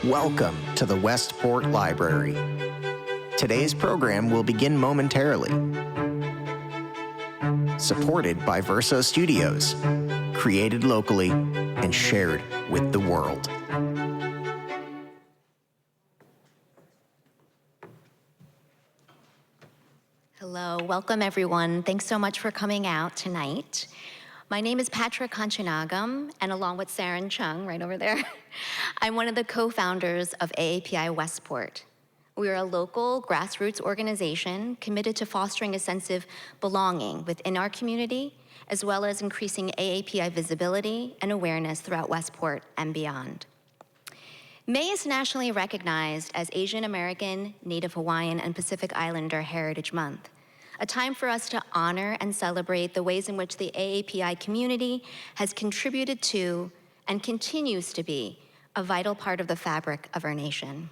Welcome to the Westport Library. Today's program will begin momentarily. Supported by Verso Studios, created locally and shared with the world. Hello, welcome everyone. Thanks so much for coming out tonight. My name is Patra Kanchanagam, and along with Saren Chung, right over there, I'm one of the co-founders of AAPI Westport. We are a local grassroots organization committed to fostering a sense of belonging within our community, as well as increasing AAPI visibility and awareness throughout Westport and beyond. May is nationally recognized as Asian American, Native Hawaiian, and Pacific Islander Heritage Month, a time for us to honor and celebrate the ways in which the AAPI community has contributed to and continues to be a vital part of the fabric of our nation.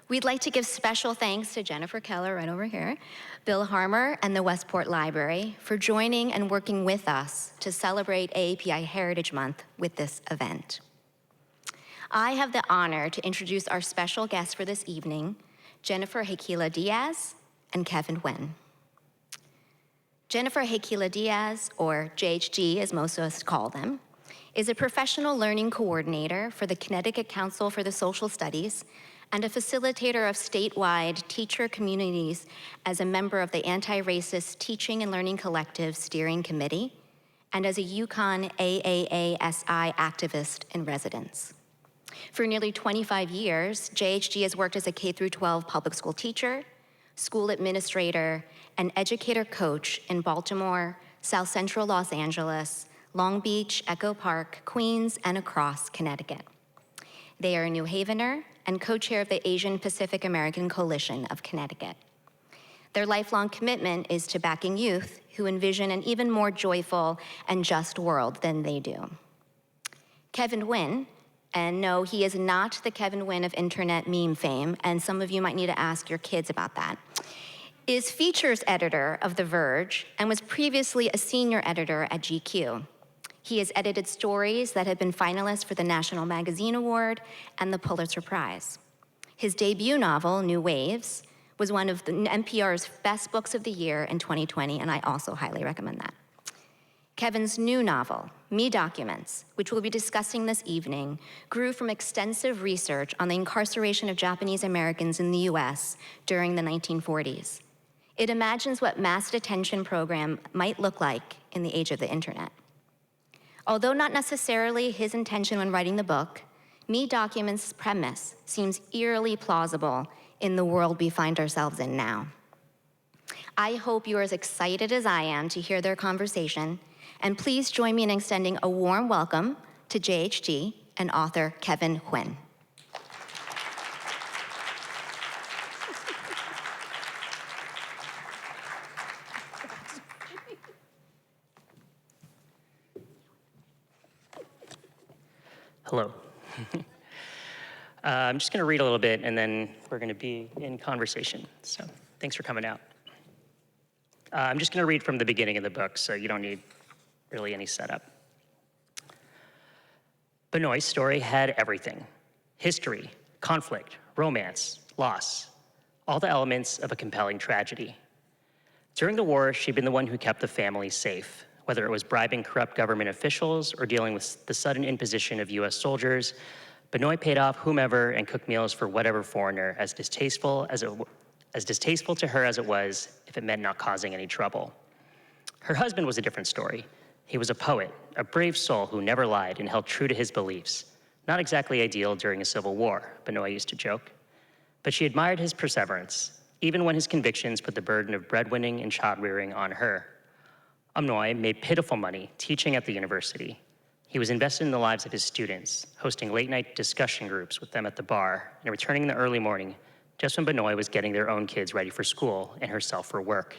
We'd like to give special thanks to Jennifer Keller, right over here, Bill Harmer, and the Westport Library for joining and working with us to celebrate AAPI Heritage Month with this event. I have the honor to introduce our special guests for this evening, Jennifer Heikkila Diaz and Kevin Nguyen. Jennifer Heikkila Diaz, or JHD as most of us call them, is a professional learning coordinator for the Connecticut Council for the Social Studies and a facilitator of statewide teacher communities as a member of the Anti-Racist Teaching and Learning Collective Steering Committee and as a UConn AAASI activist in residence. For nearly 25 years, JHD has worked as a K-12 public school teacher, school administrator, and educator coach in Baltimore, South Central Los Angeles, Long Beach, Echo Park, Queens, and across Connecticut. They are a New Havener and co-chair of the Asian Pacific American Coalition of Connecticut. Their lifelong commitment is to backing youth who envision an even more joyful and just world than they do. Kevin Nguyen, and no, he is not the Kevin Nguyen of internet meme fame, and some of you might need to ask your kids about that, is features editor of The Verge and was previously a senior editor at GQ. He has edited stories that have been finalists for the National Magazine Award and the Pulitzer Prize. His debut novel, New Waves, was one of the NPR's best books of the year in 2020, and I also highly recommend that. Kevin's new novel, Me Documents, which we'll be discussing this evening, grew from extensive research on the incarceration of Japanese Americans in the US during the 1940s. It imagines what mass detention program might look like in the age of the internet. Although not necessarily his intention when writing the book, Me Documents' premise seems eerily plausible in the world we find ourselves in now. I hope you are as excited as I am to hear their conversation, and please join me in extending a warm welcome to JHD and author Kevin Nguyen. Hello. I'm just going to read a little bit, and then we're going to be in conversation. So thanks for coming out. I'm just going to read from the beginning of the book, so you don't need really any setup. Benoit's story had everything: history, conflict, romance, loss, all the elements of a compelling tragedy. During the war, she'd been the one who kept the family safe, whether it was bribing corrupt government officials or dealing with the sudden imposition of US soldiers. Benoit paid off whomever and cooked meals for whatever foreigner, as distasteful to her as it was, if it meant not causing any trouble. Her husband was a different story. He was a poet, a brave soul who never lied and held true to his beliefs. Not exactly ideal during a civil war, Benoit used to joke. But she admired his perseverance, even when his convictions put the burden of breadwinning and child-rearing on her. Benoit made pitiful money teaching at the university. He was invested in the lives of his students, hosting late-night discussion groups with them at the bar and returning in the early morning, just when Benoit was getting their own kids ready for school and herself for work.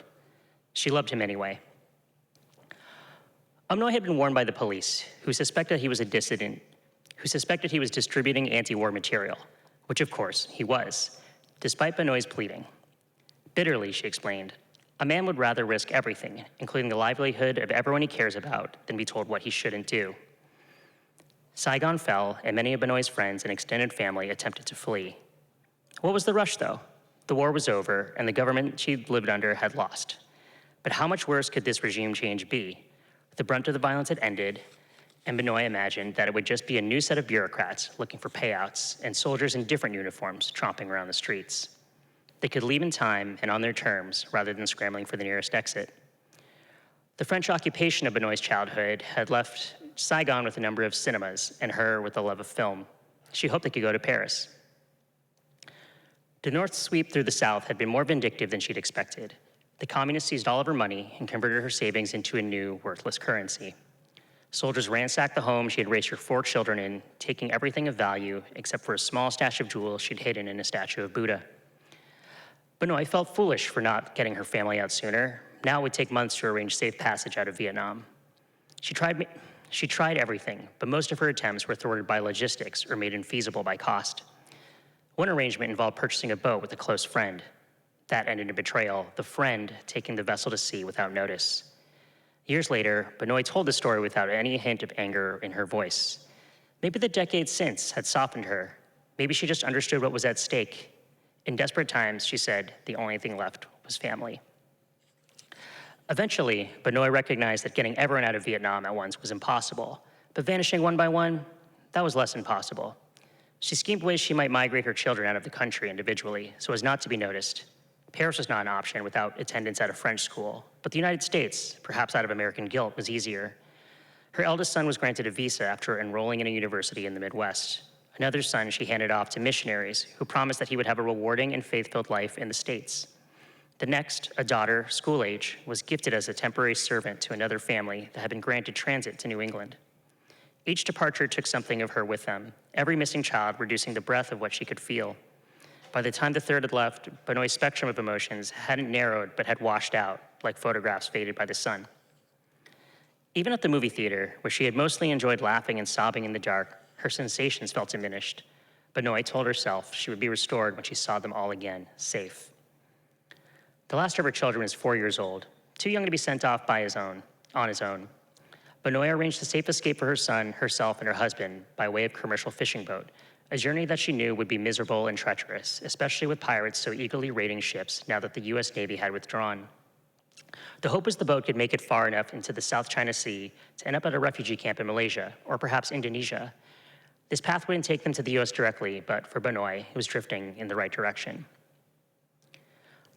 She loved him anyway. Benoit had been warned by the police, who suspected he was a dissident, who suspected he was distributing anti-war material, which of course he was, despite Benoit's pleading. Bitterly, she explained, a man would rather risk everything, including the livelihood of everyone he cares about, than be told what he shouldn't do. Saigon fell, and many of Benoit's friends and extended family attempted to flee. What was the rush, though? The war was over, and the government she lived under had lost. But how much worse could this regime change be? The brunt of the violence had ended, and Benoit imagined that it would just be a new set of bureaucrats looking for payouts and soldiers in different uniforms tromping around the streets. They could leave in time and on their terms rather than scrambling for the nearest exit. The French occupation of Benoit's childhood had left Saigon with a number of cinemas and her with a love of film. She hoped they could go to Paris. The North's sweep through the South had been more vindictive than she'd expected. The communists seized all of her money and converted her savings into a new, worthless currency. Soldiers ransacked the home she had raised her 4 children in, taking everything of value except for a small stash of jewels she'd hidden in a statue of Buddha. Benoit felt foolish for not getting her family out sooner. Now it would take months to arrange safe passage out of Vietnam. She tried everything, but most of her attempts were thwarted by logistics or made infeasible by cost. One arrangement involved purchasing a boat with a close friend. That ended in betrayal, the friend taking the vessel to sea without notice. Years later, Benoit told the story without any hint of anger in her voice. Maybe the decades since had softened her. Maybe she just understood what was at stake. In desperate times, she said, the only thing left was family. Eventually, Benoit recognized that getting everyone out of Vietnam at once was impossible, but vanishing one by one, that was less impossible. She schemed ways she might migrate her children out of the country individually so as not to be noticed. Paris was not an option without attendance at a French school, but the United States, perhaps out of American guilt, was easier. Her eldest son was granted a visa after enrolling in a university in the Midwest. Another son she handed off to missionaries who promised that he would have a rewarding and faith-filled life in the States. The next, a daughter, school age, was gifted as a temporary servant to another family that had been granted transit to New England. Each departure took something of her with them, every missing child reducing the breadth of what she could feel. By the time the third had left, Benoit's spectrum of emotions hadn't narrowed but had washed out, like photographs faded by the sun. Even at the movie theater, where she had mostly enjoyed laughing and sobbing in the dark, her sensations felt diminished. Benoit told herself she would be restored when she saw them all again, safe. The last of her children was 4 years old, too young to be sent off on his own. Benoit arranged a safe escape for her son, herself, and her husband by way of commercial fishing boat, a journey that she knew would be miserable and treacherous, especially with pirates so eagerly raiding ships now that the US Navy had withdrawn. The hope was the boat could make it far enough into the South China Sea to end up at a refugee camp in Malaysia, or perhaps Indonesia. This path wouldn't take them to the US directly, but for Benoit, it was drifting in the right direction.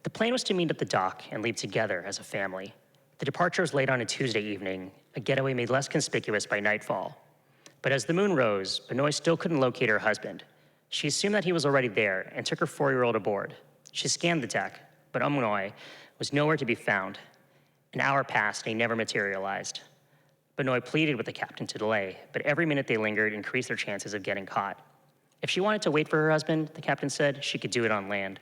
The plan was to meet at the dock and leave together as a family. The departure was late on a Tuesday evening, a getaway made less conspicuous by nightfall. But as the moon rose, Benoit still couldn't locate her husband. She assumed that he was already there and took her 4-year-old aboard. She scanned the deck, but Benoit was nowhere to be found. An hour passed and he never materialized. Benoit pleaded with the captain to delay, but every minute they lingered increased their chances of getting caught. If she wanted to wait for her husband, the captain said, she could do it on land.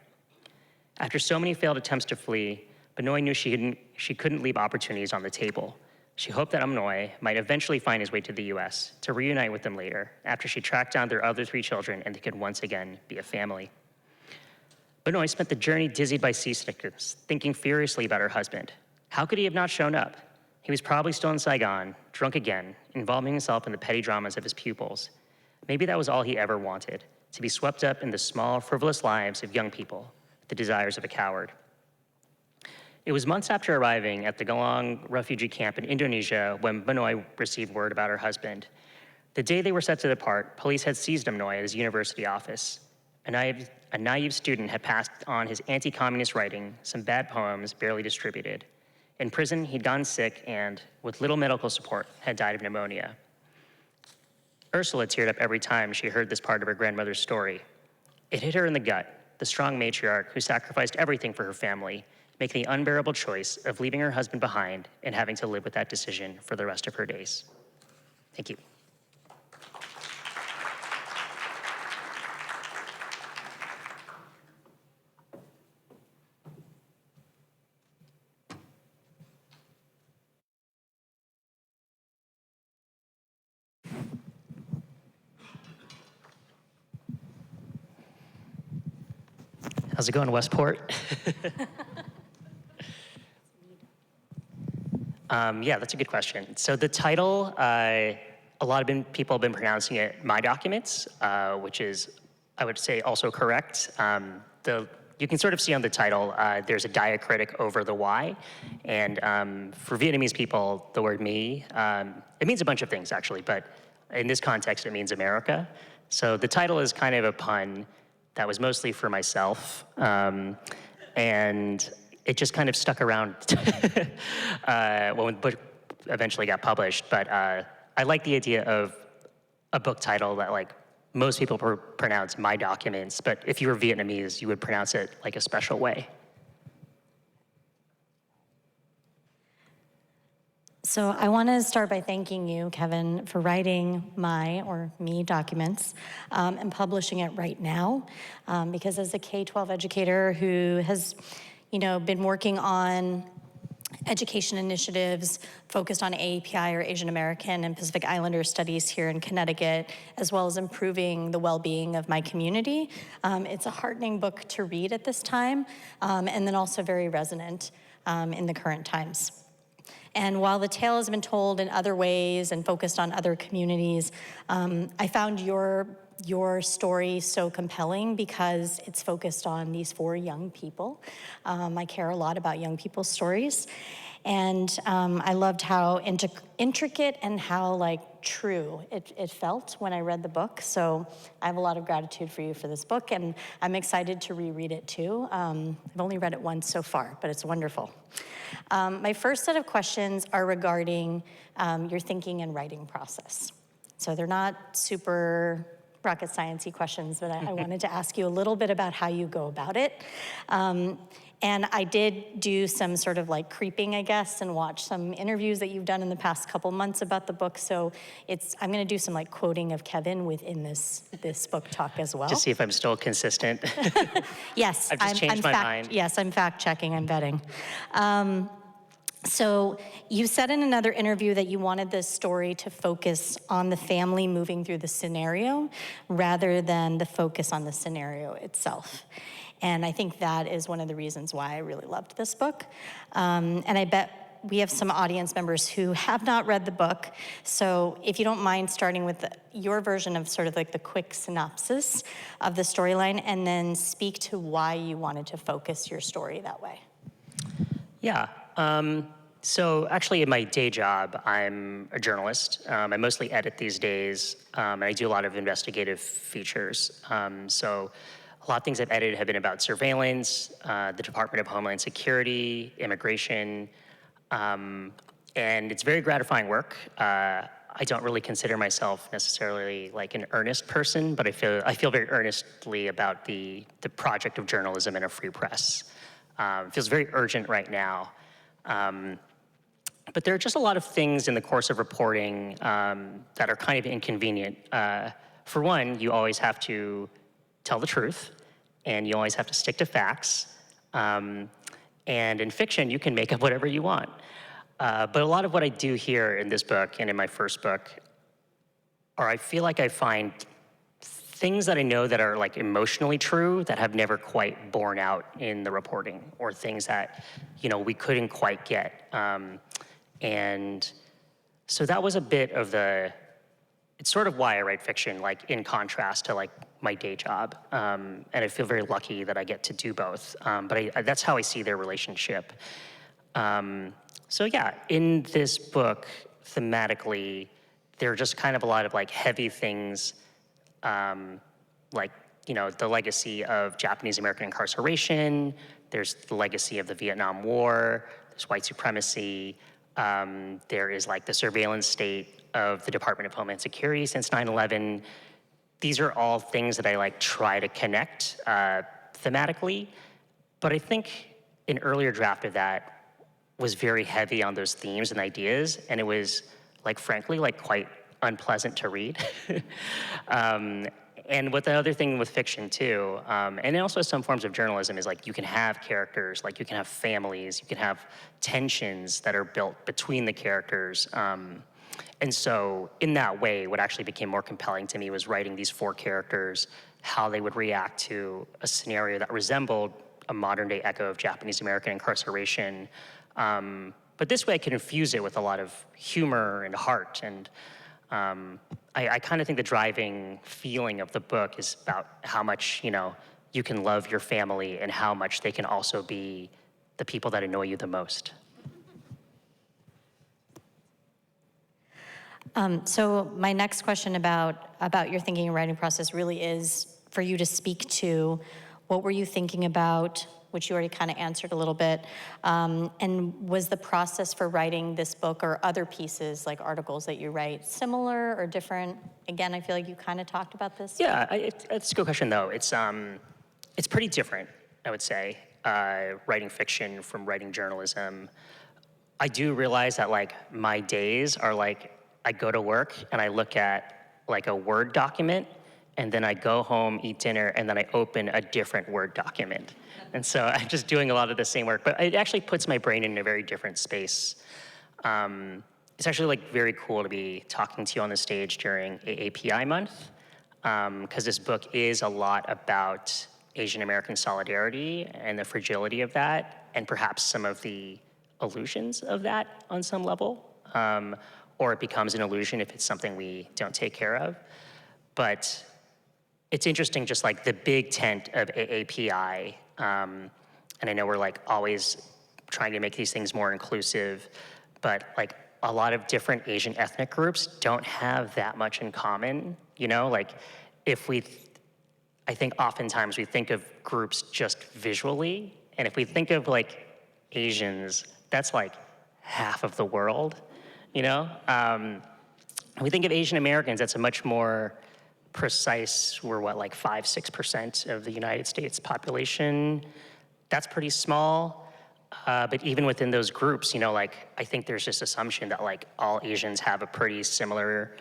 After so many failed attempts to flee, Benoit knew she couldn't leave opportunities on the table. She hoped that Benoit might eventually find his way to the US to reunite with them later, after she tracked down their other 3 children and they could once again be a family. Benoit spent the journey dizzied by seasickness, thinking furiously about her husband. How could he have not shown up? He was probably still in Saigon, drunk again, involving himself in the petty dramas of his pupils. Maybe that was all he ever wanted, to be swept up in the small, frivolous lives of young people, the desires of a coward. It was months after arriving at the Galang refugee camp in Indonesia when Benoit received word about her husband. The day they were set to depart, police had seized Benoit at his university office. A naive student had passed on his anti-communist writing, some bad poems barely distributed. In prison, he'd gone sick and, with little medical support, had died of pneumonia. Ursula teared up every time she heard this part of her grandmother's story. It hit her in the gut, the strong matriarch who sacrificed everything for her family, making the unbearable choice of leaving her husband behind and having to live with that decision for the rest of her days. Thank you. How's it going, Westport? Yeah, that's a good question. So the title, a lot of people have been pronouncing it my documents, which is, I would say, also correct. You can sort of see on the title, there's a diacritic over the Y. And for Vietnamese people, the word me, it means a bunch of things actually, but in this context, it means America. So the title is kind of a pun that was mostly for myself. And it just kind of stuck around when the book eventually got published. But I like the idea of a book title that like most people pronounce my documents, but if you were Vietnamese, you would pronounce it like a special way. So I want to start by thanking you, Kevin, for writing my, or me, documents and publishing it right now. Because as a K-12 educator who has, been working on education initiatives focused on AAPI, or Asian American and Pacific Islander studies here in Connecticut, as well as improving the well-being of my community. It's a heartening book to read at this time, and then also very resonant in the current times. And while the tale has been told in other ways and focused on other communities, I found your story so compelling because it's focused on these 4 young people. I care a lot about young people's stories. And I loved how intricate and how true it felt when I read the book. So I have a lot of gratitude for you for this book, and I'm excited to reread it too. I've only read it once so far, but it's wonderful. My first set of questions are regarding your thinking and writing process. So they're not super rocket sciencey questions, but I wanted to ask you a little bit about how you go about it. And I did do some sort of creeping, I guess, and watch some interviews that you've done in the past couple months about the book. So I'm going to do some quoting of Kevin within this book talk as well. To see if I'm still consistent. Yes, I've just changed my mind. Yes, I'm fact checking. I'm vetting. So you said in another interview that you wanted this story to focus on the family moving through the scenario rather than the focus on the scenario itself. And I think that is one of the reasons why I really loved this book. And I bet we have some audience members who have not read the book. So if you don't mind starting with your version of sort of the quick synopsis of the storyline, and then speak to why you wanted to focus your story that way. Yeah. So actually in my day job, I'm a journalist. I mostly edit these days, and I do a lot of investigative features. So a lot of things I've edited have been about surveillance, the Department of Homeland Security, immigration, and it's very gratifying work. I don't really consider myself necessarily an earnest person, but I feel very earnestly about the project of journalism and a free press. It feels very urgent right now. But there are just a lot of things in the course of reporting that are kind of inconvenient. For one, you always have to tell the truth, and you always have to stick to facts. And in fiction, you can make up whatever you want. But a lot of what I do here in this book and in my first book I feel like I find things that I know that are emotionally true that have never quite borne out in the reporting, or things that we couldn't quite get. And so that was a bit of it's sort of why I write fiction, in contrast to my day job. And I feel very lucky that I get to do both. But that's how I see their relationship. So yeah, in this book, thematically, there are just kind of a lot of heavy things, the legacy of Japanese American incarceration. There's the legacy of the Vietnam War. There's white supremacy. There is the surveillance state of the Department of Homeland Security since 9/11. These are all things that I try to connect thematically, but I think an earlier draft of that was very heavy on those themes and ideas, and it was frankly quite unpleasant to read. And what the other thing with fiction too, and also some forms of journalism, is you can have characters, you can have families, you can have tensions that are built between the characters. And so in that way, what actually became more compelling to me was writing these 4 characters, how they would react to a scenario that resembled a modern day echo of Japanese American incarceration. But this way I could infuse it with a lot of humor and heart. And I kind of think the driving feeling of the book is about how much, you can love your family and how much they can also be the people that annoy you the most. So my next question about your thinking and writing process really is for you to speak to what were you thinking about, which you already kind of answered a little bit, and was the process for writing this book or other pieces like articles that you write similar or different? Again, I feel like you kind of talked about this. Yeah, it's a good question though. It's pretty different, I would say, writing fiction from writing journalism. I do realize that like my days are like, I go to work and I look at like a Word document, and then I go home, eat dinner, and then I open a different Word document. And so I'm just doing a lot of the same work, but it actually puts my brain in a very different space. It's actually like very cool to be talking to you on the stage during AAPI month, because this book is a lot about Asian American solidarity and the fragility of that, and perhaps some of the illusions of that on some level. Or it becomes an illusion if it's something we don't take care of. But it's interesting, just like the big tent of AAPI, and I know we're like always trying to make these things more inclusive, but like a lot of different Asian ethnic groups don't have that much in common, like I think oftentimes we think of groups just visually, and if we think of like Asians, that's like half of the world. We think of Asian Americans, that's a much more precise, we're what, like 5-6% of the United States population. That's pretty small. But even within those groups, I think there's this assumption that like all Asians have a pretty similar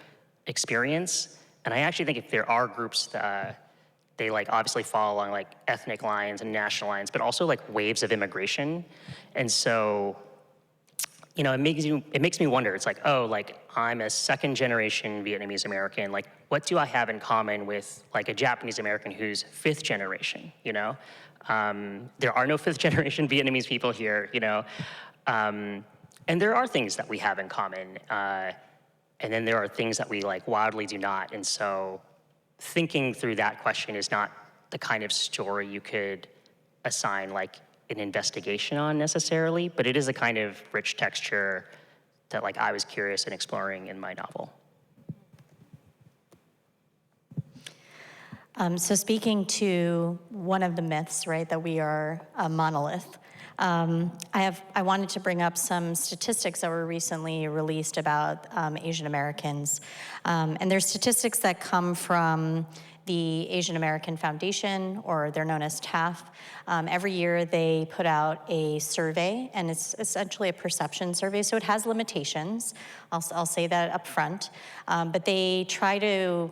experience. And I actually think if there are groups that they like obviously fall along like ethnic lines and national lines, but also like waves of immigration. And so it makes me wonder. It's like, oh, like I'm a second generation Vietnamese American. Like, what do I have in common with like a Japanese American who's fifth generation? There are no fifth generation Vietnamese people here. And there are things that we have in common, and then there are things that we like wildly do not. And so, thinking through that question is not the kind of story you could assign like an investigation on necessarily, but it is a kind of rich texture that like I was curious in exploring in my novel. So speaking to one of the myths, right, that we are a monolith, I wanted to bring up some statistics that were recently released about Asian Americans. And there's statistics that come from the Asian American Foundation, or they're known as TAF. Every year they put out a survey, and it's essentially a perception survey, so it has limitations. I'll say that up front. But they try to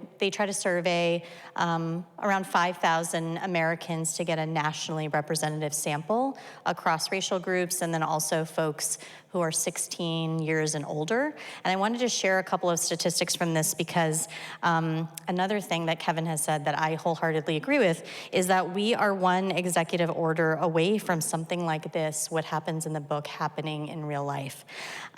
survey around 5,000 Americans to get a nationally representative sample across racial groups, and then also folks who are 16 years and older. And I wanted to share a couple of statistics from this because another thing that Kevin has said that I wholeheartedly agree with is that we are one executive order away from something like this, what happens in the book, happening in real life.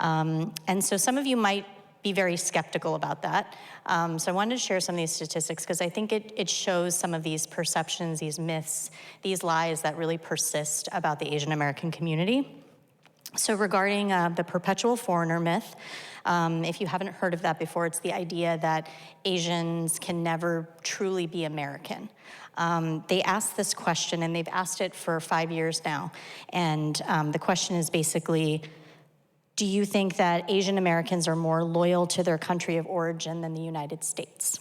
And so some of you might be very skeptical about that. So I wanted to share some of these statistics because I think it shows some of these perceptions, these myths, these lies that really persist about the Asian American community. So regarding the perpetual foreigner myth, if you haven't heard of that before, it's the idea that Asians can never truly be American. They asked this question, and they've asked it for 5 years now. And the question is basically, do you think that Asian Americans are more loyal to their country of origin than the United States?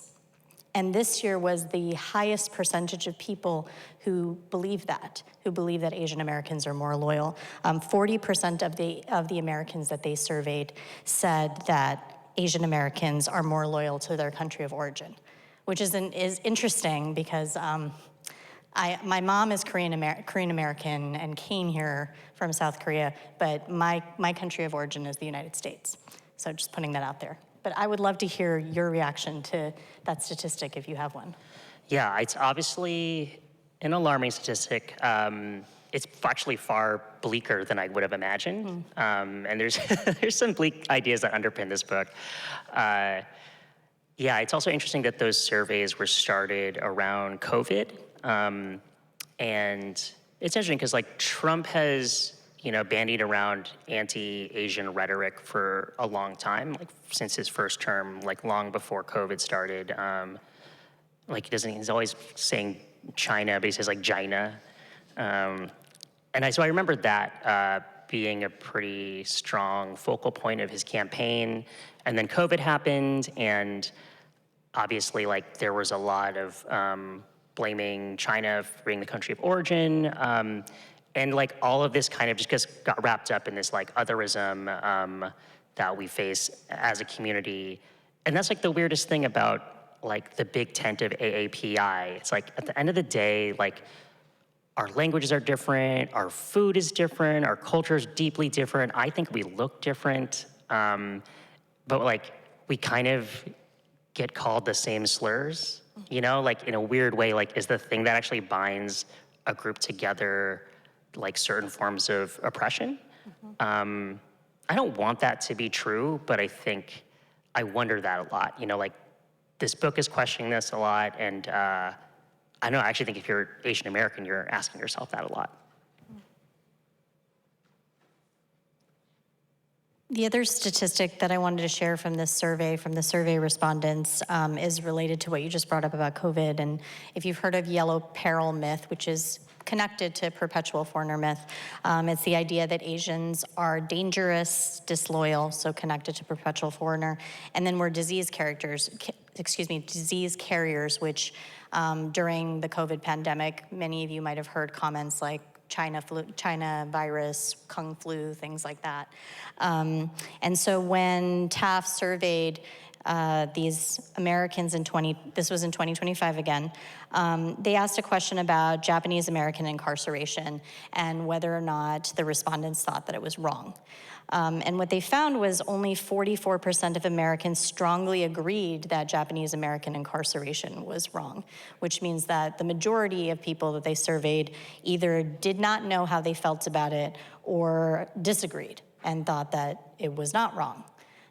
And this year was the highest percentage of people who believe that Asian Americans are more loyal. 40% of the Americans that they surveyed said that Asian Americans are more loyal to their country of origin, which is interesting because my mom is Korean American and came here from South Korea, but my country of origin is the United States. So just putting that out there. But I would love to hear your reaction to that statistic if you have one. Yeah, it's obviously an alarming statistic. It's actually far bleaker than I would have imagined. And there's some bleak ideas that underpin this book. Yeah, it's also interesting that those surveys were started around COVID. And it's interesting because like Trump has, bandied around anti-Asian rhetoric for a long time, like since his first term, like long before COVID started. Like he's always saying China, but he says like China. So I remember that being a pretty strong focal point of his campaign. And then COVID happened, and obviously, like, there was a lot of blaming China for being the country of origin. And like all of this kind of just got wrapped up in this like otherism that we face as a community. And that's like the weirdest thing about like the big tent of AAPI. It's like at the end of the day, like our languages are different, our food is different, our culture is deeply different. I think we look different, but like we kind of get called the same slurs, like in a weird way, like is the thing that actually binds a group together like certain forms of oppression. I don't want that to be true, but I wonder that a lot. Like this book is questioning this a lot, and I don't know, I actually think if you're Asian American, you're asking yourself that a lot. The other statistic that I wanted to share from this survey, from the survey respondents, is related to what you just brought up about COVID. And if you've heard of yellow peril myth, which is connected to perpetual foreigner myth, it's the idea that Asians are dangerous, disloyal, so connected to perpetual foreigner. And then we're disease carriers, which during the COVID pandemic, many of you might have heard comments like China virus, Kung flu, things like that. And so when TAF surveyed these Americans this was in 2025 again, they asked a question about Japanese American incarceration and whether or not the respondents thought that it was wrong. And what they found was only 44% of Americans strongly agreed that Japanese American incarceration was wrong, which means that the majority of people that they surveyed either did not know how they felt about it or disagreed and thought that it was not wrong.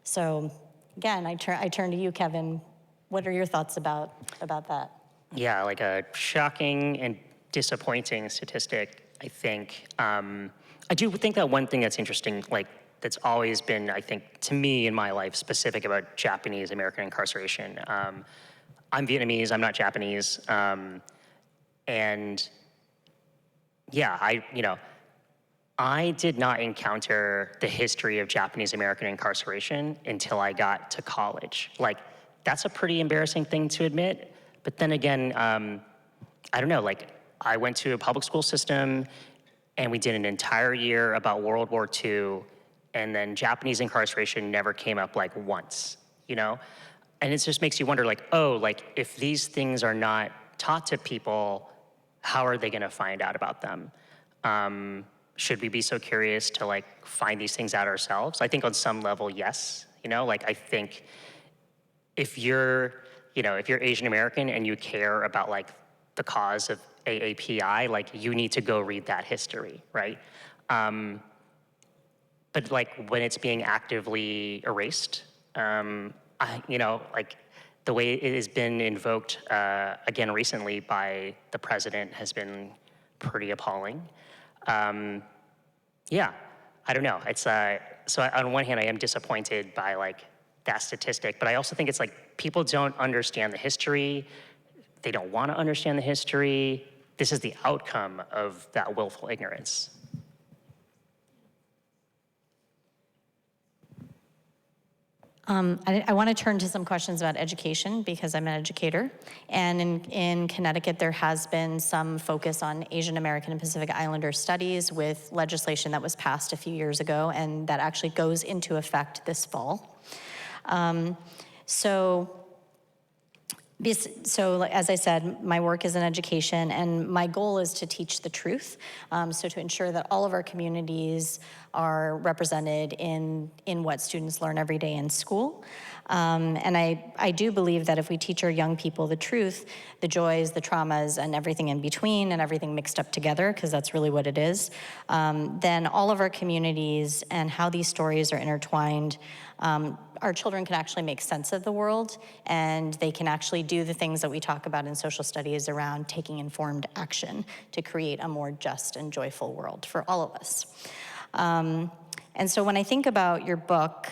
So again, I turn to you, Kevin. What are your thoughts about that? Yeah, like a shocking and disappointing statistic, I think. I do think that one thing that's interesting, like that's always been, I think, to me in my life, specific about Japanese American incarceration. I'm Vietnamese, I'm not Japanese. And yeah, I did not encounter the history of Japanese American incarceration until I got to college. Like, that's a pretty embarrassing thing to admit. But then again, I don't know, like, I went to a public school system and we did an entire year about World War II, and then Japanese incarceration never came up like once, And it just makes you wonder, like, oh, like if these things are not taught to people, how are they gonna find out about them? Should we be so curious to like find these things out ourselves? I think on some level, yes. Like I think if you're Asian American and you care about like the cause of AAPI, like you need to go read that history, right? But like when it's being actively erased, like the way it has been invoked again recently by the president has been pretty appalling. Yeah, I don't know. It's so on one hand, I am disappointed by like that statistic, but I also think it's like people don't understand the history. They don't want to understand the history. This is the outcome of that willful ignorance. I want to turn to some questions about education because I'm an educator. And in Connecticut, there has been some focus on Asian American and Pacific Islander studies with legislation that was passed a few years ago, and that actually goes into effect this fall. So as I said, my work is in education, and my goal is to teach the truth. So to ensure that all of our communities are represented in what students learn every day in school. And I do believe that if we teach our young people the truth, the joys, the traumas, and everything in between, and everything mixed up together, because that's really what it is, then all of our communities and how these stories are intertwined, our children can actually make sense of the world, and they can actually do the things that we talk about in social studies around taking informed action to create a more just and joyful world for all of us. And so when I think about your book,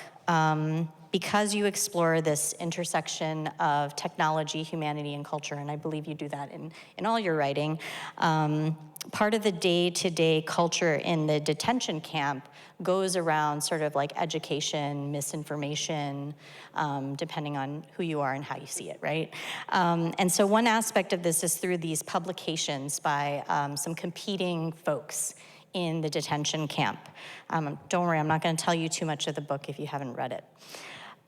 because you explore this intersection of technology, humanity, and culture, and I believe you do that in all your writing, part of the day-to-day culture in the detention camp goes around sort of like education, misinformation, depending on who you are and how you see it, right? And so one aspect of this is through these publications by some competing folks in the detention camp. Don't worry, I'm not going to tell you too much of the book if you haven't read it.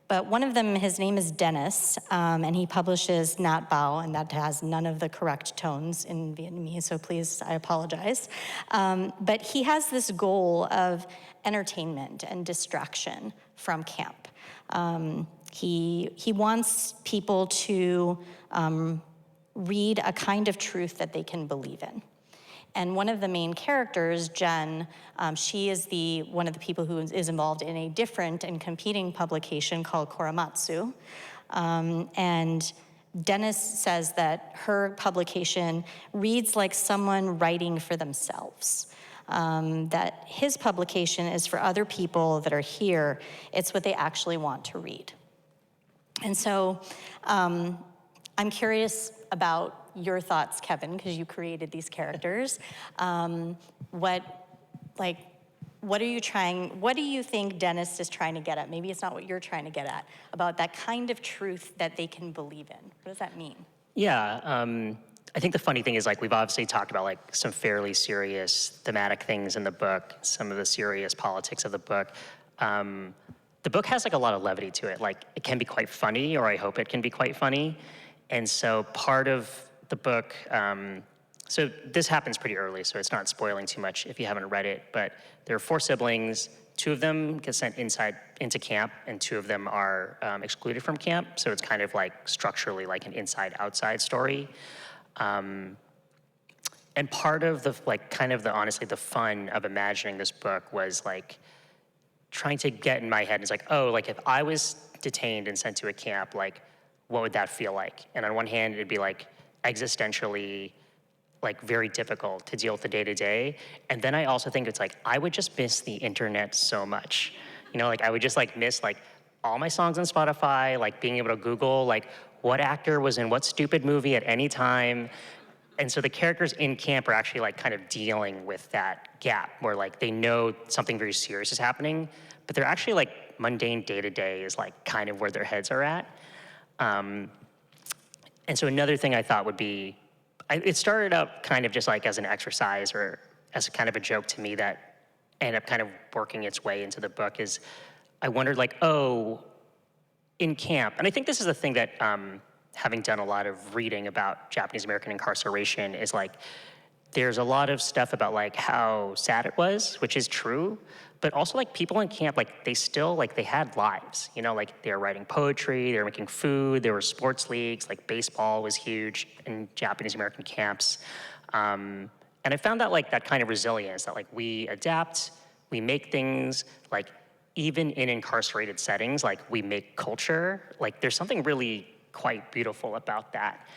But one of them, his name is Dennis, and he publishes Nat Bao, and that has none of the correct tones in Vietnamese, so please, I apologize. But he has this goal of entertainment and distraction from camp. He wants people to read a kind of truth that they can believe in. And one of the main characters, Jen, she is one of the people who is involved in a different and competing publication called Korematsu. And Dennis says that her publication reads like someone writing for themselves. That his publication is for other people that are here. It's what they actually want to read. And so I'm curious about your thoughts, Kevin, because you created these characters. What do you think Dennis is trying to get at? Maybe it's not what you're trying to get at, about that kind of truth that they can believe in. What does that mean? Yeah, I think the funny thing is, like, we've obviously talked about like some fairly serious thematic things in the book, some of the serious politics of the book. The book has like a lot of levity to it. Like, it can be quite funny, or I hope it can be quite funny. And so part of the book, so this happens pretty early, so it's not spoiling too much if you haven't read it, but there are 4 siblings. 2 of them get sent into camp, and 2 of them are excluded from camp, so it's kind of like structurally like an inside-outside story. And part of the, like, kind of the, honestly, the fun of imagining this book was like trying to get in my head, it's like, oh, like if I was detained and sent to a camp, like, what would that feel like? And on one hand, it'd be like existentially, like, very difficult to deal with the day-to-day. And then I also think it's like, I would just miss the internet so much. You know, like, I would just like miss like all my songs on Spotify, like being able to Google like what actor was in what stupid movie at any time. And so the characters in camp are actually like kind of dealing with that gap where like they know something very serious is happening, but they're actually like mundane day-to-day is like kind of where their heads are at. And so another thing I thought would be, it started out kind of just like as an exercise or as kind of a joke to me that ended up kind of working its way into the book, is I wondered like, oh, in camp, and I think this is the thing that, having done a lot of reading about Japanese American incarceration, is like, there's a lot of stuff about like how sad it was, which is true, but also like people in camp, like they still, like they had lives, you know, like they were writing poetry, they were making food, there were sports leagues, like baseball was huge in Japanese American camps. And I found that like that kind of resilience, that like we adapt, we make things, like even in incarcerated settings, like we make culture, like there's something really quite beautiful about that.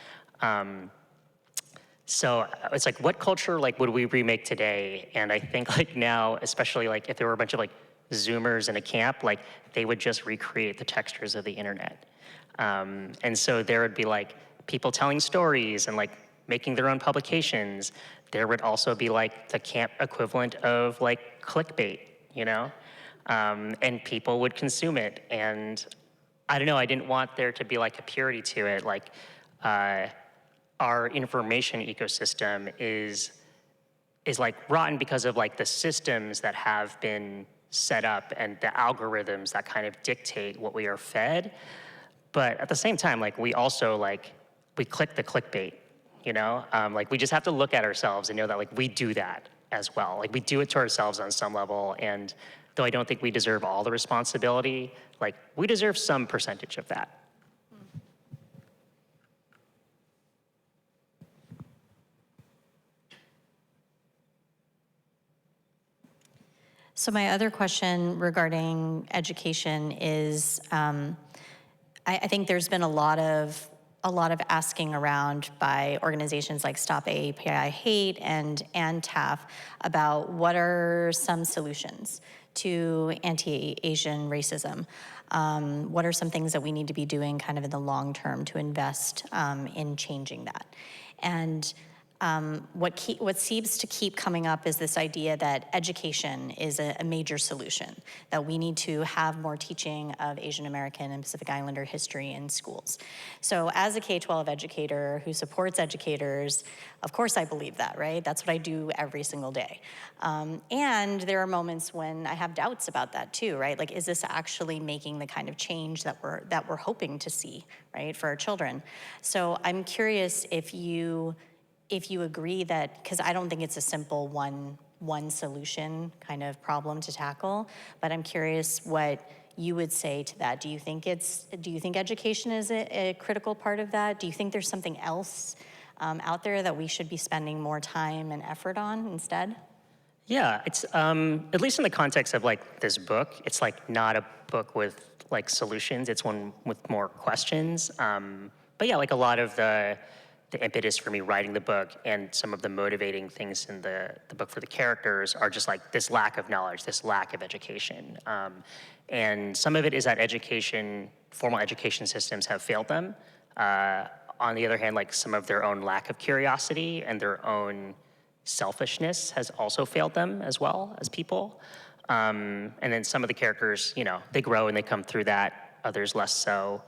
So it's like, what culture like would we remake today? And I think like now, especially like if there were a bunch of like Zoomers in a camp, like they would just recreate the textures of the internet. And so there would be like people telling stories and like making their own publications. There would also be like the camp equivalent of like clickbait, you know? And people would consume it. And I don't know, I didn't want there to be like a purity to it. Like, our information ecosystem is like rotten because of like the systems that have been set up and the algorithms that kind of dictate what we are fed. But at the same time, like we also like, we click the clickbait, you know? Like we just have to look at ourselves and know that like we do that. as well. Like we do it to ourselves on some level, and though I don't think we deserve all the responsibility, like we deserve some percentage of that. So my other question regarding education is, I think there's been a lot of asking around by organizations like Stop AAPI Hate and TAF about what are some solutions to anti-Asian racism. What are some things that we need to be doing kind of in the long term to invest in changing that? And what seems to keep coming up is this idea that education is a major solution, that we need to have more teaching of Asian American and Pacific Islander history in schools. So as a K-12 educator who supports educators, of course I believe that, right? That's what I do every single day. And there are moments when I have doubts about that too, right? Like, is this actually making the kind of change that we're hoping to see, right, for our children? So I'm curious if you agree that, because I don't think it's a simple one solution kind of problem to tackle, but I'm curious what you would say to that. Do you think education is a critical part of that? Do you think there's something else out there that we should be spending more time and effort on instead? Yeah, it's at least in the context of like this book, it's like not a book with like solutions. It's one with more questions. But yeah, like a lot of the impetus for me writing the book and some of the motivating things in the book for the characters are just like this lack of knowledge, this lack of education. And some of it is that formal education systems have failed them. On the other hand, like some of their own lack of curiosity and their own selfishness has also failed them as well as people. And then some of the characters, you know, they grow and they come through that, others less so.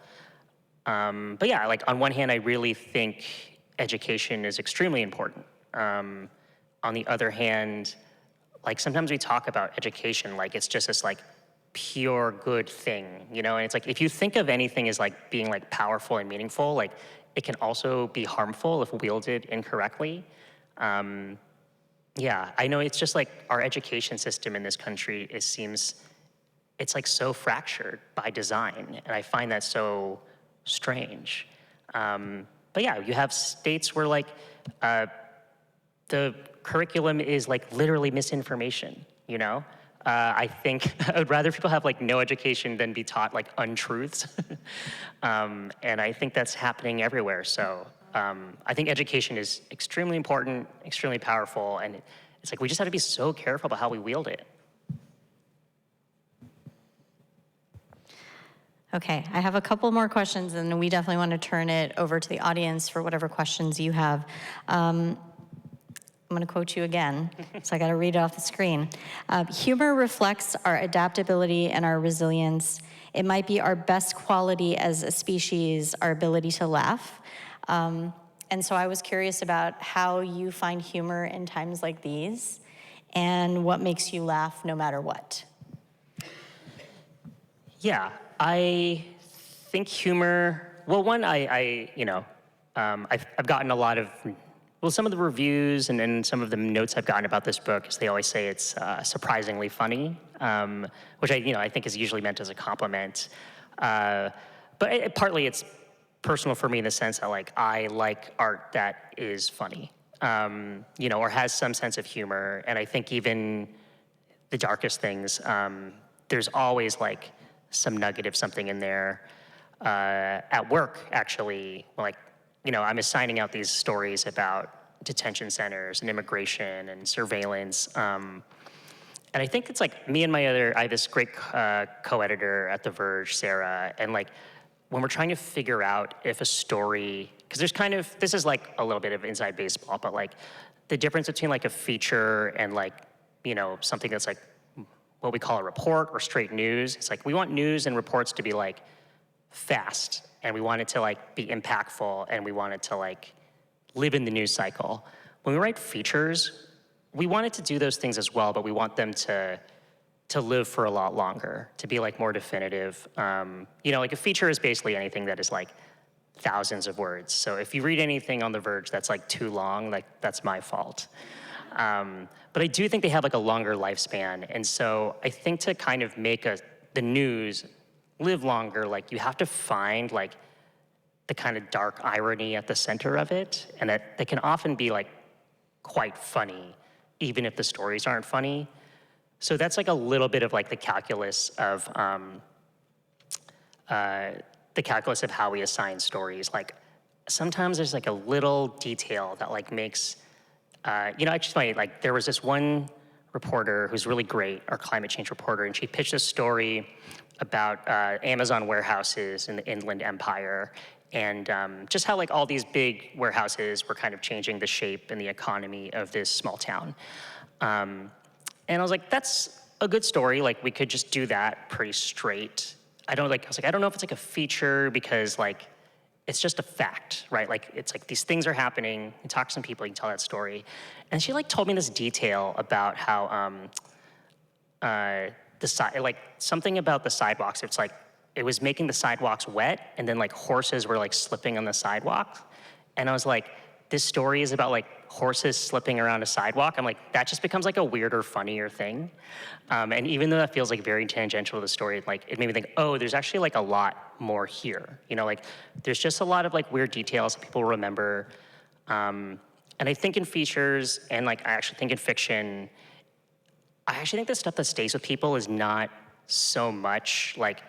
But yeah, like on one hand, I really think education is extremely important. On the other hand, like sometimes we talk about education like it's just this like pure good thing, you know? And it's like if you think of anything as like being like powerful and meaningful, like it can also be harmful if wielded incorrectly. Yeah, I know it's just like our education system in this country, it's like so fractured by design, and I find that so strange. But yeah, you have states where like the curriculum is like literally misinformation, you know? I think I would rather people have like no education than be taught like untruths. And I think that's happening everywhere. So I think education is extremely important, extremely powerful, and it's like we just have to be so careful about how we wield it. Okay, I have a couple more questions, and we definitely want to turn it over to the audience for whatever questions you have. I'm going to quote you again, so I got to read it off the screen. Humor reflects our adaptability and our resilience. It might be our best quality as a species, our ability to laugh. And so I was curious about how you find humor in times like these, and what makes you laugh no matter what. Yeah, I think humor, well, one, I've gotten a lot of, well, some of the reviews and some of the notes I've gotten about this book is they always say it's surprisingly funny, which I think is usually meant as a compliment. But partly it's personal for me in the sense that like I like art that is funny, or has some sense of humor. And I think even the darkest things, there's always like some nugget of something in there. At work, actually, like, I'm assigning out these stories about detention centers and immigration and surveillance. And I think it's like me and I have this great co-editor at The Verge, Sarah, and like when we're trying to figure out if a story, because this is like a little bit of inside baseball, but like the difference between like a feature and like, something that's like what we call a report or straight news. It's like we want news and reports to be like fast, and we want it to like be impactful, and we want it to like live in the news cycle. When we write features, we want it to do those things as well, but we want them to live for a lot longer, to be like more definitive. Like a feature is basically anything that is like thousands of words. So if you read anything on The Verge that's like too long, like that's my fault. But I do think they have like a longer lifespan. And so I think to kind of make the news live longer, like you have to find like the kind of dark irony at the center of it, and that can often be like quite funny, even if the stories aren't funny. So that's like a little bit of like the calculus of how we assign stories. Like sometimes there's like a little detail that like makes, actually like there was this one reporter who's really great, our climate change reporter, and she pitched a story about Amazon warehouses in the Inland Empire, and just how like all these big warehouses were kind of changing the shape and the economy of this small town. And I was like, that's a good story. Like we could just do that pretty straight. I don't know if it's like a feature because like it's just a fact, right? Like it's like these things are happening. You talk to some people, you can tell that story. And she like told me this detail about how something about the sidewalks. It's like it was making the sidewalks wet, and then like horses were like slipping on the sidewalk. And I was like, this story is about like horses slipping around a sidewalk. I'm like, that just becomes like a weirder, funnier thing. And even though that feels like very tangential to the story, like it made me think, oh, there's actually like a lot more here. Like there's just a lot of like weird details that people remember. And I think in features and like I actually think in fiction, I actually think the stuff that stays with people is not so much like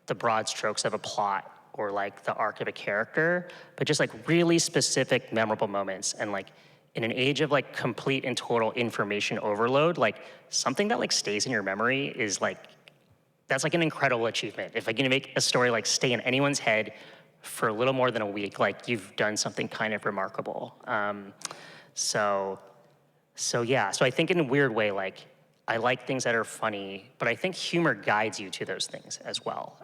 the broad strokes of a plot or like the arc of a character, but just like really specific memorable moments. And like in an age of like complete and total information overload, like something that like stays in your memory is like, that's like an incredible achievement. If I can make a story like stay in anyone's head for a little more than a week, like you've done something kind of remarkable. So I think in a weird way, like I like things that are funny, but I think humor guides you to those things as well.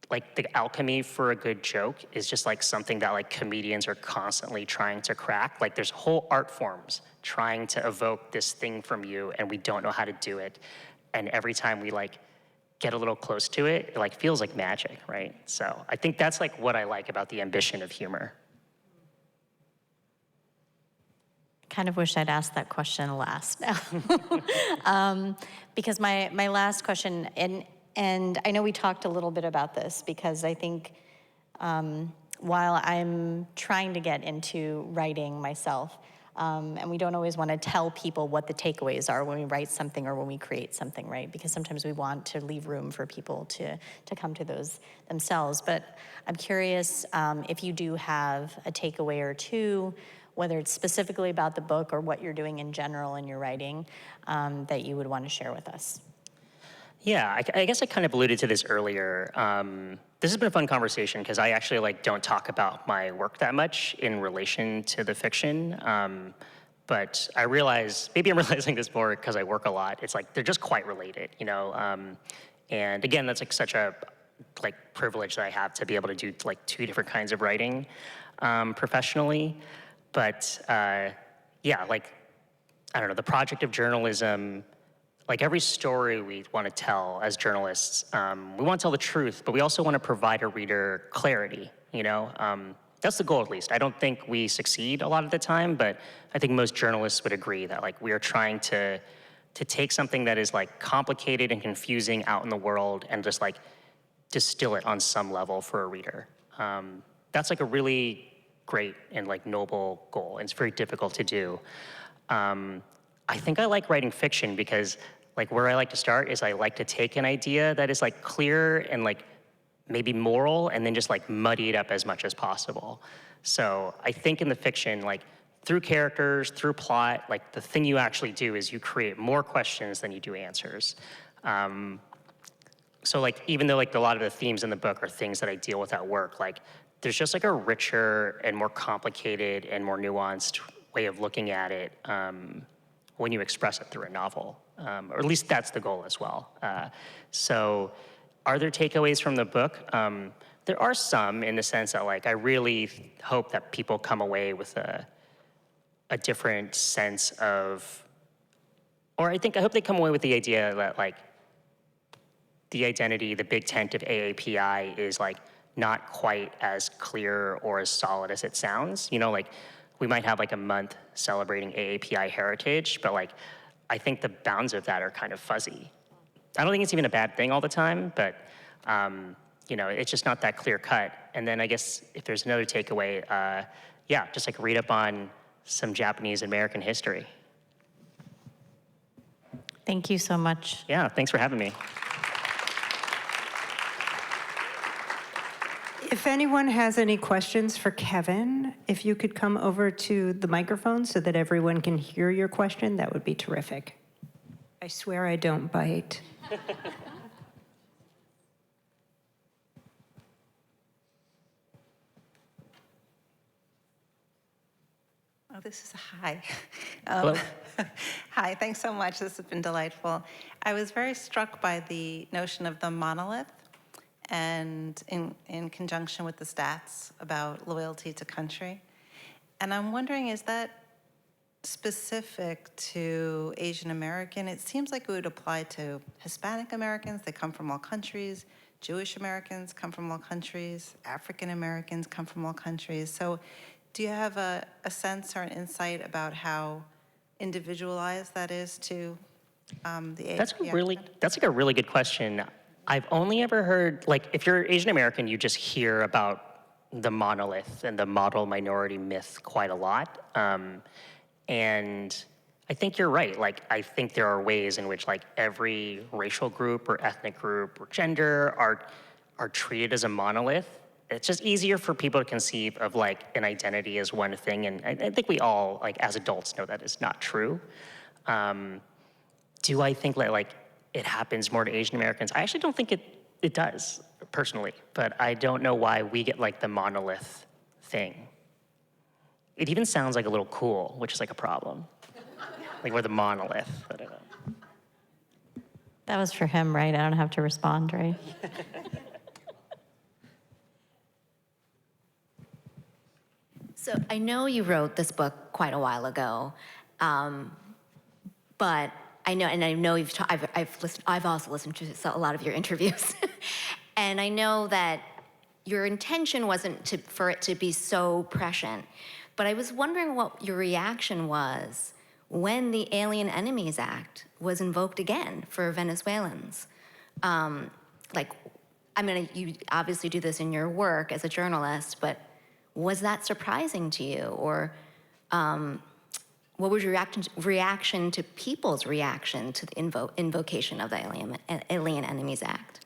Like the alchemy for a good joke is just like something that like comedians are constantly trying to crack. Like there's whole art forms trying to evoke this thing from you, and we don't know how to do it. And every time we like get a little close to it, it like feels like magic, right? So I think that's like what I like about the ambition of humor. Kind of wish I'd asked that question last now. Because my last question, and I know we talked a little bit about this because I think while I'm trying to get into writing myself, and we don't always want to tell people what the takeaways are when we write something or when we create something, right? Because sometimes we want to leave room for people to come to those themselves. But I'm curious if you do have a takeaway or two, whether it's specifically about the book or what you're doing in general in your writing, that you would want to share with us. Yeah, I guess I kind of alluded to this earlier. This has been a fun conversation because I actually like don't talk about my work that much in relation to the fiction. But I realize, maybe I'm realizing this more because I work a lot. It's like they're just quite related, And again, that's like such a like privilege that I have to be able to do like two different kinds of writing professionally. But like I don't know, the project of journalism. Like every story we want to tell as journalists, we want to tell the truth, but we also want to provide a reader clarity, That's the goal, at least. I don't think we succeed a lot of the time, but I think most journalists would agree that like we are trying to take something that is like complicated and confusing out in the world and just like distill it on some level for a reader. That's like a really great and like noble goal, and it's very difficult to do. I think I like writing fiction because like where I like to start is I like to take an idea that is like clear and like maybe moral and then just like muddy it up as much as possible. So I think in the fiction, like through characters, through plot, like the thing you actually do is you create more questions than you do answers. So like even though like a lot of the themes in the book are things that I deal with at work, like there's just like a richer and more complicated and more nuanced way of looking at it when you express it through a novel, or at least that's the goal as well. So are there takeaways from the book? There are some in the sense that like I really hope that people come away with a different sense of, or I hope they come away with the idea that like the identity, the big tent of AAPI is like not quite as clear or as solid as it sounds. Like we might have like a month celebrating AAPI heritage, but like, I think the bounds of that are kind of fuzzy. I don't think it's even a bad thing all the time, but you know, it's just not that clear cut. And then I guess if there's another takeaway, yeah, just like read up on some Japanese American history. Thank you so much. Yeah, thanks for having me. If anyone has any questions for Kevin, if you could come over to the microphone so that everyone can hear your question, that would be terrific. I swear I don't bite. Oh, this is a hi. Hello. Hi, thanks so much. This has been delightful. I was very struck by the notion of the monolith and in conjunction with the stats about loyalty to country. And I'm wondering, is that specific to Asian American? It seems like it would apply to Hispanic Americans. They come from all countries. Jewish Americans come from all countries. African Americans come from all countries. So do you have a sense or an insight about how individualized that is to the AAPI? That's like a really good question. I've only ever heard, like, if you're Asian American, you just hear about the monolith and the model minority myth quite a lot. And I think you're right. Like, I think there are ways in which, like, every racial group or ethnic group or gender are treated as a monolith. It's just easier for people to conceive of, like, an identity as one thing. And I think we all, like, as adults know that is not true. Do I think that, like, it happens more to Asian Americans? I actually don't think it does, personally. But I don't know why we get, like, the monolith thing. It even sounds like a little cool, which is like a problem. Like we're the monolith. I don't know. That was for him, right? I don't have to respond, right? So I know you wrote this book quite a while ago, but I know you've I've also listened to a lot of your interviews, and I know that your intention wasn't for it to be so prescient. But I was wondering what your reaction was when the Alien Enemies Act was invoked again for Venezuelans. You obviously do this in your work as a journalist, but was that surprising to you? Or what was your reaction to people's reaction to the invocation of the Alien Enemies Act?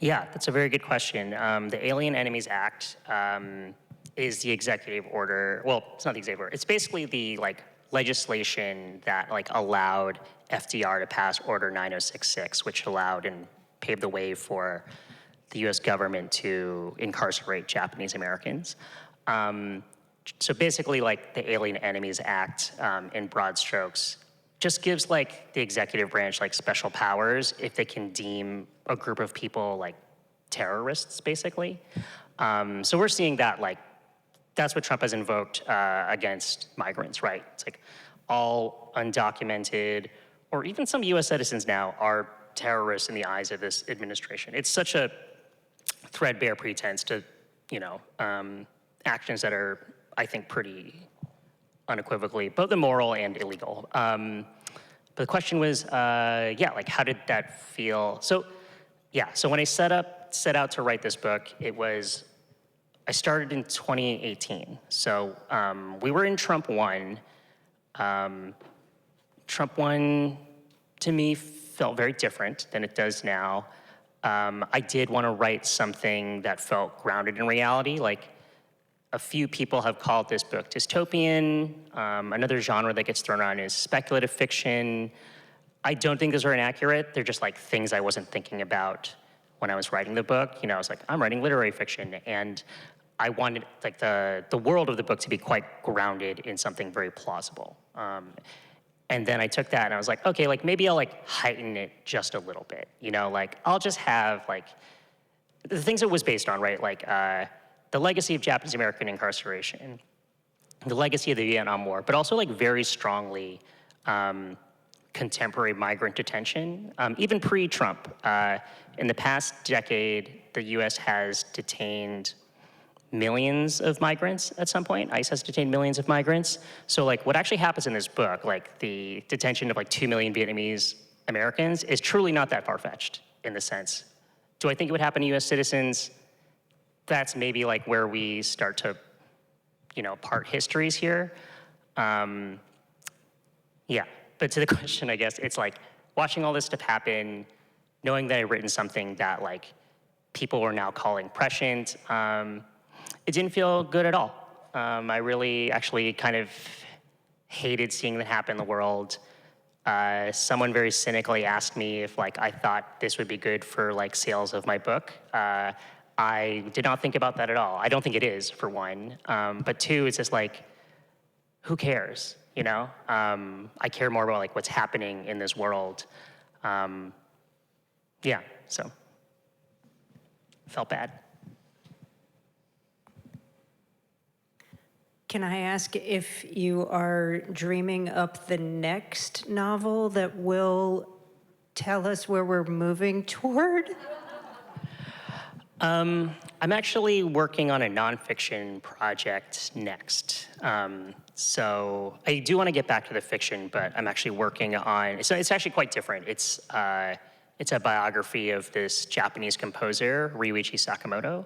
Yeah, that's a very good question. The Alien Enemies Act is the executive order. Well, it's not the executive order. It's basically the legislation that allowed FDR to pass Order 9066, which allowed and paved the way for the U.S. government to incarcerate Japanese Americans. So basically, the Alien Enemies Act, in broad strokes, just gives the executive branch special powers if they can deem a group of people terrorists, basically. So we're seeing that that's what Trump has invoked against migrants, right? It's all undocumented, or even some U.S. citizens now are terrorists in the eyes of this administration. It's such a threadbare pretense to, actions that are, I think, pretty unequivocally both immoral and illegal. But the question was, how did that feel? So when I set out to write this book, I started in 2018. So we were in Trump 1. Trump 1, to me, felt very different than it does now. I did want to write something that felt grounded in reality. A few people have called this book dystopian. Another genre that gets thrown around is speculative fiction. I don't think those are inaccurate. They're just things I wasn't thinking about when I was writing the book. I was I'm writing literary fiction, and I wanted the world of the book to be quite grounded in something very plausible. And then I took that and I was okay, maybe I'll heighten it just a little bit. I'll just have the things it was based on, right? The legacy of Japanese American incarceration, the legacy of the Vietnam War, but also very strongly contemporary migrant detention. Even pre-Trump, in the past decade, the U.S. has detained millions of migrants at some point. ICE has detained millions of migrants. So like what actually happens in this book, like the detention of like 2 million Vietnamese Americans, is truly not that far-fetched in the sense. Do I think it would happen to US citizens? That's maybe like where we start to, part histories here. Yeah, but to the question, I guess, it's like watching all this stuff happen, knowing that I've written something that like people are now calling prescient, it didn't feel good at all. I really actually kind of hated seeing that happen in the world. Someone very cynically asked me if like I thought this would be good for like sales of my book. I did not think about that at all. I don't think it is, for one. But two, it's just like, who cares? I care more about like what's happening in this world. Yeah, so felt bad. Can I ask if you are dreaming up the next novel that will tell us where we're moving toward? I'm actually working on a nonfiction project next. So I do want to get back to the fiction, but I'm actually working on, so it's actually quite different. It's a biography of this Japanese composer, Ryuichi Sakamoto,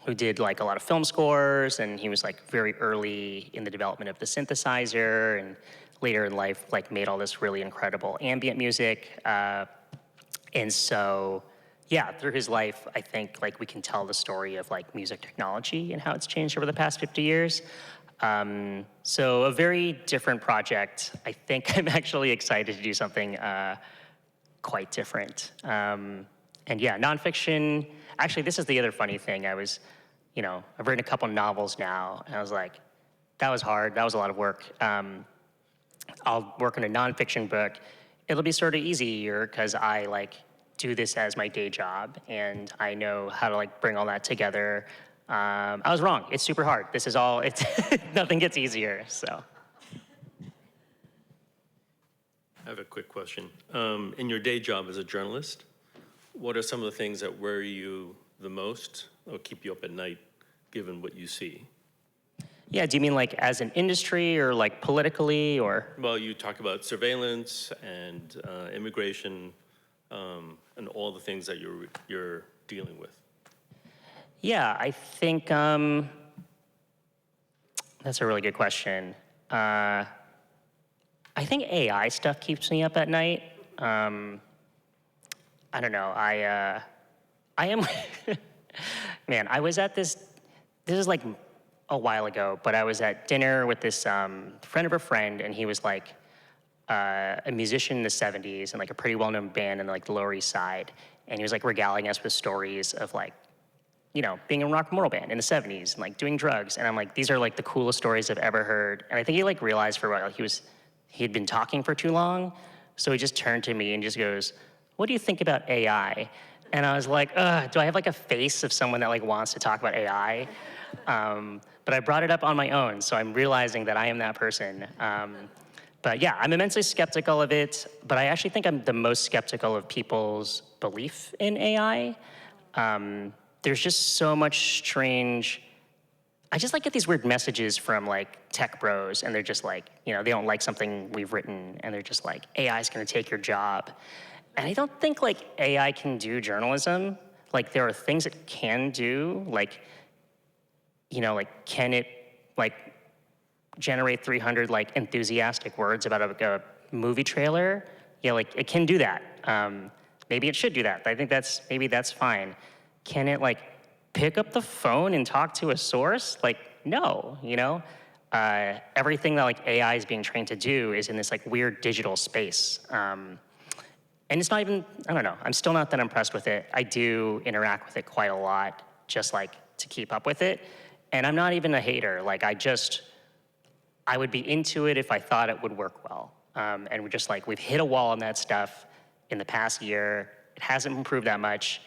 who did like a lot of film scores, and he was like very early in the development of the synthesizer, and later in life like made all this really incredible ambient music. And so, yeah, through his life, I think like we can tell the story of like music technology and how it's changed over the past 50 years. So a very different project. I think I'm actually excited to do something quite different. And yeah, nonfiction, actually this is the other funny thing. I've written a couple novels now, and I was like, that was hard, that was a lot of work. I'll work on a nonfiction book. It'll be sort of easier because I like do this as my day job, and I know how to like bring all that together. I was wrong, it's super hard. This is all, it's nothing gets easier, so. I have a quick question. In your day job as a journalist, what are some of the things that worry you the most or keep you up at night, given what you see? Yeah, do you mean like as an industry or like politically or? Well, you talk about surveillance and immigration and all the things that you're dealing with. Yeah, I think that's a really good question. I think AI stuff keeps me up at night. I don't know, I am, man, I was at this is like a while ago, but I was at dinner with this friend of a friend, and he was like a musician in the 70s and like a pretty well-known band in like the Lower East Side. And he was like regaling us with stories of like, being in a rock and roll band in the 70s and like doing drugs. And I'm like, these are like the coolest stories I've ever heard. And I think he like realized for a while he had been talking for too long. So he just turned to me and just goes, what do you think about AI? And I was like, do I have like a face of someone that like wants to talk about AI? But I brought it up on my own, so I'm realizing that I am that person. But yeah, I'm immensely skeptical of it, but I actually think I'm the most skeptical of people's belief in AI. There's just so much strange, I just like get these weird messages from like tech bros, and they're just like, they don't like something we've written, and they're just like, AI is gonna take your job. And I don't think like AI can do journalism. Like there are things it can do, like, can it like generate 300 like enthusiastic words about a movie trailer? Yeah, like it can do that. Maybe it should do that. I think maybe that's fine. Can it like pick up the phone and talk to a source? Like, no, everything that like AI is being trained to do is in this like weird digital space. And it's not even, I don't know, I'm still not that impressed with it. I do interact with it quite a lot, just like to keep up with it. And I'm not even a hater. Like I would be into it if I thought it would work well. And we're just like, we've hit a wall on that stuff in the past year. It hasn't improved that much.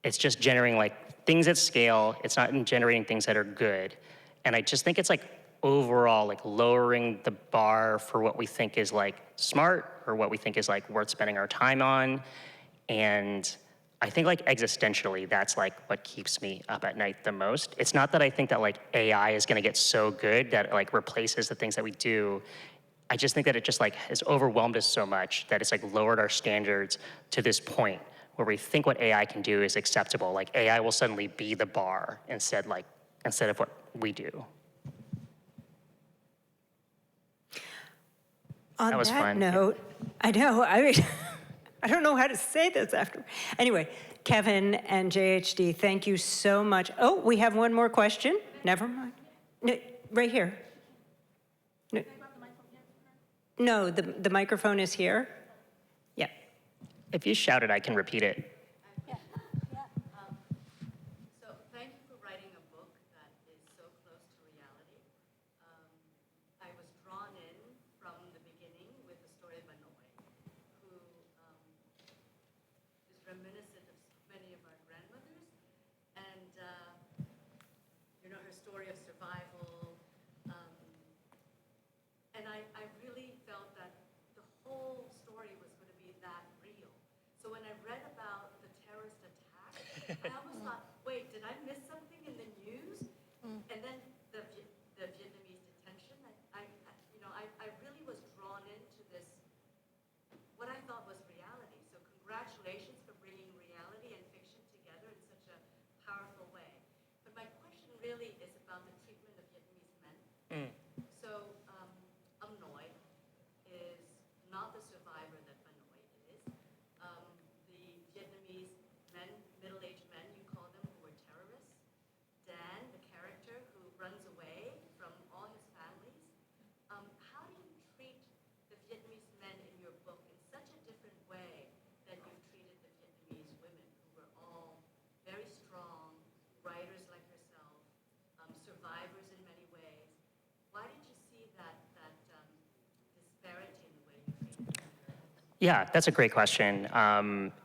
It's just generating like things at scale. It's not generating things that are good. And I just think it's like overall like lowering the bar for what we think is like smart or what we think is like worth spending our time on. And I think like existentially, that's like what keeps me up at night the most. It's not that I think that like AI is gonna get so good that it like replaces the things that we do. I just think that it just like has overwhelmed us so much that it's like lowered our standards to this point where we think what AI can do is acceptable. Like AI will suddenly be the bar instead of what we do. On That was fun. note, I know, I don't know how to say this after. Anyway, Kevin and JHD, thank you so much. Oh, we have one more question. Never mind. No, right here. No, the microphone is here. Yeah. If you shout it, I can repeat it. So thank you for writing a book that is so close to reality. I was drawn in from the beginning with the story of Hanoi, who is reminiscent of many of our grandmothers, and her story of survival. And I really felt that the whole story was going to be that real. So when I read about the terrorist attack, I almost thought, wait, did I miss something in the news? And then the Vietnamese detention, I really was drawn into this, what I thought was reality. So congratulations for bringing reality and fiction together in such a powerful way. But my question really is about the treatment of Vietnamese men. So Hanoi is not the survivor that Hanoi is. The Vietnamese men, middle-aged men, you call them, who were terrorists. Dan, the character who runs away from all his families. How do you treat the Vietnamese men in your book in such a different way than you've treated the Vietnamese women, who were all very strong, writers like yourself, survivors in many ways? Why did you see that disparity in the way you treated them? Yeah, that's a great question.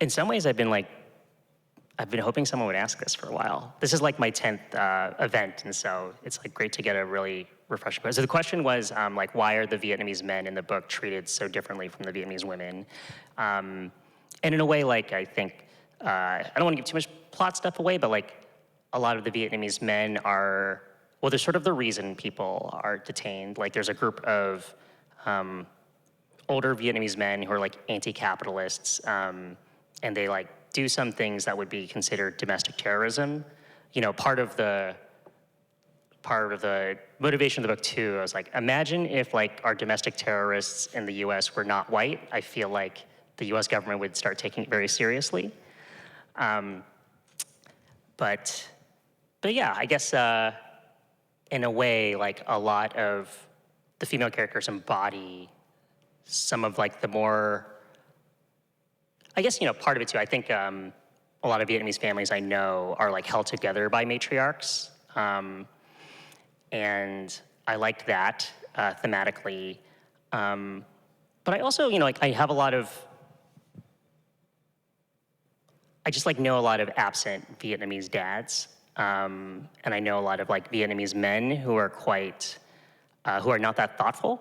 In some ways, I've been hoping someone would ask this for a while. This is like my 10th event, and so it's like great to get a really refreshing question. So the question was like, why are the Vietnamese men in the book treated so differently from the Vietnamese women? And in a way, like I think, I don't want to give too much plot stuff away, but like a lot of the Vietnamese men are, well, they're sort of the reason people are detained. Like there's a group of older Vietnamese men who are like anti-capitalists, and they like do some things that would be considered domestic terrorism. Part of the motivation of the book too, I was like, imagine if like our domestic terrorists in the US were not white. I feel like the US government would start taking it very seriously. But yeah, I guess in a way, like a lot of the female characters embody some of like the more, I guess, part of it too. I think a lot of Vietnamese families I know are like held together by matriarchs. And I liked that thematically. But I also, like I have a lot of, I just like know a lot of absent Vietnamese dads. And I know a lot of like Vietnamese men who are who are not that thoughtful,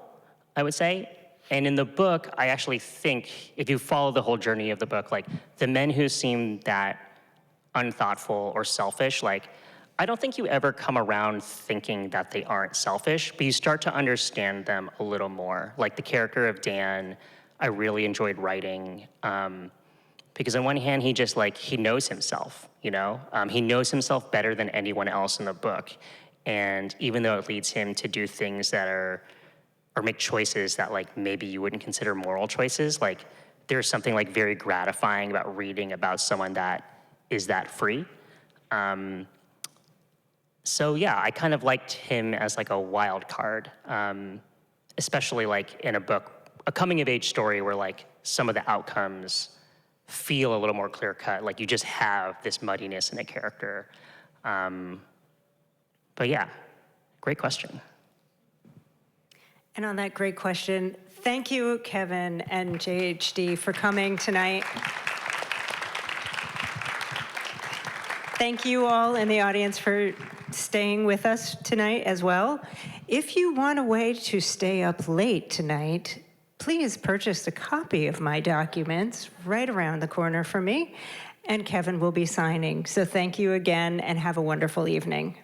I would say. And in the book, I actually think, if you follow the whole journey of the book, like the men who seem that unthoughtful or selfish, like I don't think you ever come around thinking that they aren't selfish, but you start to understand them a little more. Like the character of Dan, I really enjoyed writing, because on one hand, he just like, he knows himself, he knows himself better than anyone else in the book. And even though it leads him to do things that or make choices that like maybe you wouldn't consider moral choices, like there's something like very gratifying about reading about someone that is that free. So yeah, I kind of liked him as like a wild card, especially like in a coming of age story where like some of the outcomes feel a little more clear cut, like you just have this muddiness in a character. But yeah, great question. And on that great question, thank you, Kevin and JHD, for coming tonight. Thank you all in the audience for staying with us tonight as well. If you want a way to stay up late tonight, please purchase a copy of my documents right around the corner from me. And Kevin will be signing. So thank you again and have a wonderful evening.